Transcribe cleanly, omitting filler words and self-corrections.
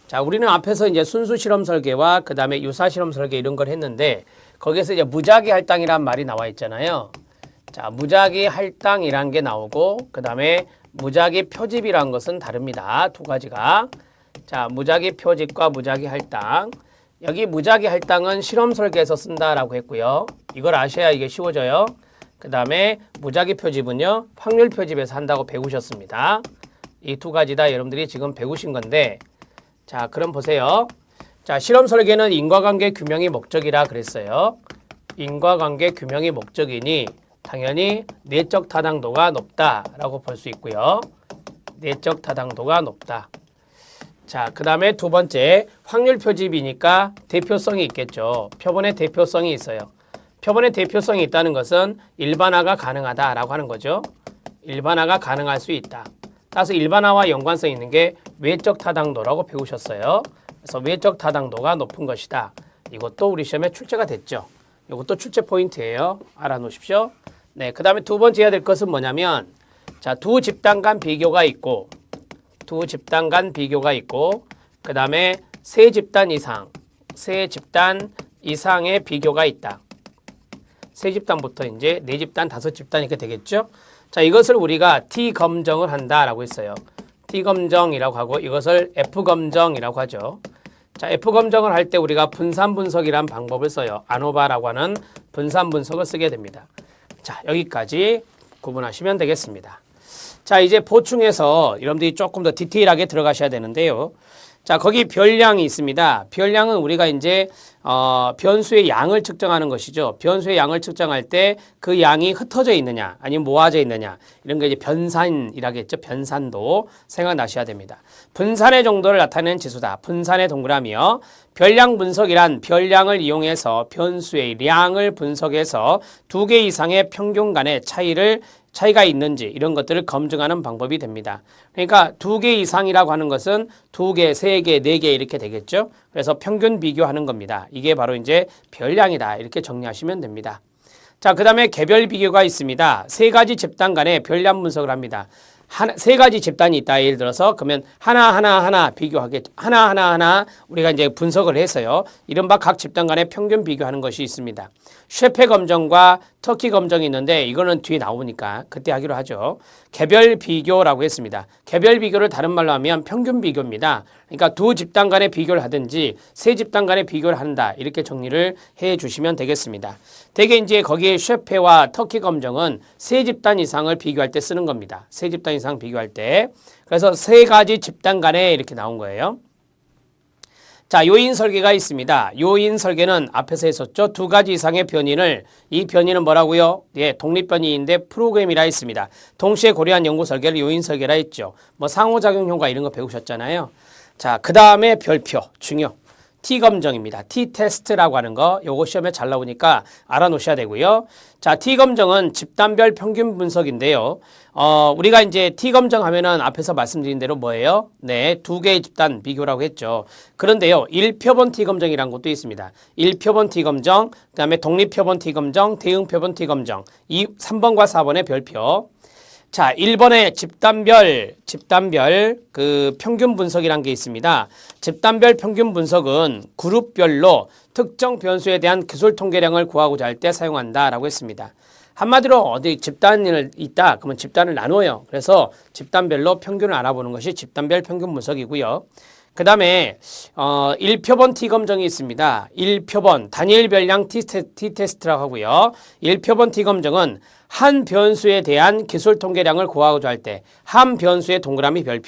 자, 우리는 앞에서 이제 순수 실험 설계와 그 다음에 유사 실험 설계 이런 걸 했는데 거기에서 이제 무작위 할당이란 말이 나와 있잖아요. 자, 무작위 할당이란 게 나오고 그 다음에 무작위 표집이란 것은 다릅니다. 두 가지가. 자, 무작위 표집과 무작위 할당. 여기 무작위 할당은 실험 설계에서 쓴다라고 했고요. 이걸 아셔야 이게 쉬워져요. 그 다음에 무작위 표집은요, 확률 표집에서 한다고 배우셨습니다. 이 두 가지 다 여러분들이 지금 배우신 건데, 자, 그럼 보세요. 자, 실험 설계는 인과관계 규명이 목적이라 그랬어요. 인과관계 규명이 목적이니 당연히 내적 타당도가 높다라고 볼 수 있고요. 내적 타당도가 높다. 자, 그 다음에 두 번째, 확률 표집이니까 대표성이 있겠죠. 표본의 대표성이 있어요. 표본의 대표성이 있다는 것은 일반화가 가능하다라고 하는 거죠. 일반화가 가능할 수 있다. 따라서 일반화와 연관성 있는 게 외적 타당도라고 배우셨어요. 그래서 외적 타당도가 높은 것이다. 이것도 우리 시험에 출제가 됐죠. 이것도 출제 포인트예요. 알아놓으십시오. 네, 그 다음에 두 번째 해야 될 것은 뭐냐면, 자, 두 집단 간 비교가 있고, 그 다음에 세 집단 이상의 비교가 있다. 세 집단부터 이제 네 집단, 다섯 집단 이렇게 되겠죠. 자, 이것을 우리가 T 검정을 한다라고 했어요. T 검정이라고 하고 이것을 F 검정이라고 하죠. 자, F 검정을 할 때 우리가 분산 분석이란 방법을 써요. 아노바라고 하는 분산 분석을 쓰게 됩니다. 자, 여기까지 구분하시면 되겠습니다. 자, 이제 보충해서 여러분들이 조금 더 디테일하게 들어가셔야 되는데요. 자, 거기 별량이 있습니다. 별량은 우리가 이제 변수의 양을 측정하는 것이죠. 변수의 양을 측정할 때 그 양이 흩어져 있느냐 아니면 모아져 있느냐 이런 게 이제 변산이라겠죠. 변산도 생각나셔야 됩니다. 분산의 정도를 나타내는 지수다. 분산의 동그라미요. 별량 분석이란 별량을 이용해서 변수의 양을 분석해서 두 개 이상의 평균 간의 차이가 있는지 이런 것들을 검증하는 방법이 됩니다. 그러니까 두 개 이상이라고 하는 것은 두 개, 세 개, 네 개 이렇게 되겠죠. 그래서 평균 비교하는 겁니다. 이게 바로 이제 별량이다. 이렇게 정리하시면 됩니다. 자, 그 다음에 개별 비교가 있습니다. 세 가지 집단 간의 별량 분석을 합니다. 세 가지 집단이 있다. 예를 들어서 그러면 하나 비교하겠죠. 하나 우리가 이제 분석을 해서요. 이른바 각 집단 간의 평균 비교하는 것이 있습니다. 쉐페 검정과 터키 검정이 있는데 이거는 뒤에 나오니까 그때 하기로 하죠. 개별 비교라고 했습니다. 개별 비교를 다른 말로 하면 평균 비교입니다. 그러니까 두 집단 간의 비교를 하든지 세 집단 간의 비교를 한다. 이렇게 정리를 해 주시면 되겠습니다. 대개 이제 거기에 쉐페와 터키 검정은 세 집단 이상을 비교할 때 쓰는 겁니다. 세 집단 이상 비교할 때. 그래서 세 가지 집단 간에 이렇게 나온 거예요. 자, 요인 설계가 있습니다. 요인 설계는 앞에서 했었죠. 두 가지 이상의 변인을, 이 변인은 뭐라고요? 예, 독립변인인데 프로그램이라 했습니다. 동시에 고려한 연구 설계를 요인 설계라 했죠. 뭐 상호작용 효과 이런 거 배우셨잖아요. 자, 그 다음에 별표, 중요. T 검정입니다. T 테스트라고 하는 거, 요거 시험에 잘 나오니까 알아놓으셔야 되고요. 자, T 검정은 집단별 평균 분석인데요. 우리가 이제 T 검정 하면은 앞에서 말씀드린 대로 뭐예요? 네, 두 개의 집단 비교라고 했죠. 그런데요, 1표본 T 검정이라는 것도 있습니다. 1표본 T 검정, 그 다음에 독립표본 T 검정, 대응표본 T 검정, 3번과 4번의 별표. 자, 1번에 집단별 그 평균 분석이란 게 있습니다. 집단별 평균 분석은 그룹별로 특정 변수에 대한 기술 통계량을 구하고자 할 때 사용한다라고 했습니다. 한마디로 어디 집단이 있다 그러면 집단을 나눠요. 그래서 집단별로 평균을 알아보는 것이 집단별 평균 분석이고요. 그 다음에 1표본 T 검정이 있습니다. 1표본 단일 별량 T 테스트라고 하고요. 1표본 T 검정은 한 변수에 대한 기술 통계량을 구하고자 할 때 한 변수의 동그라미 별표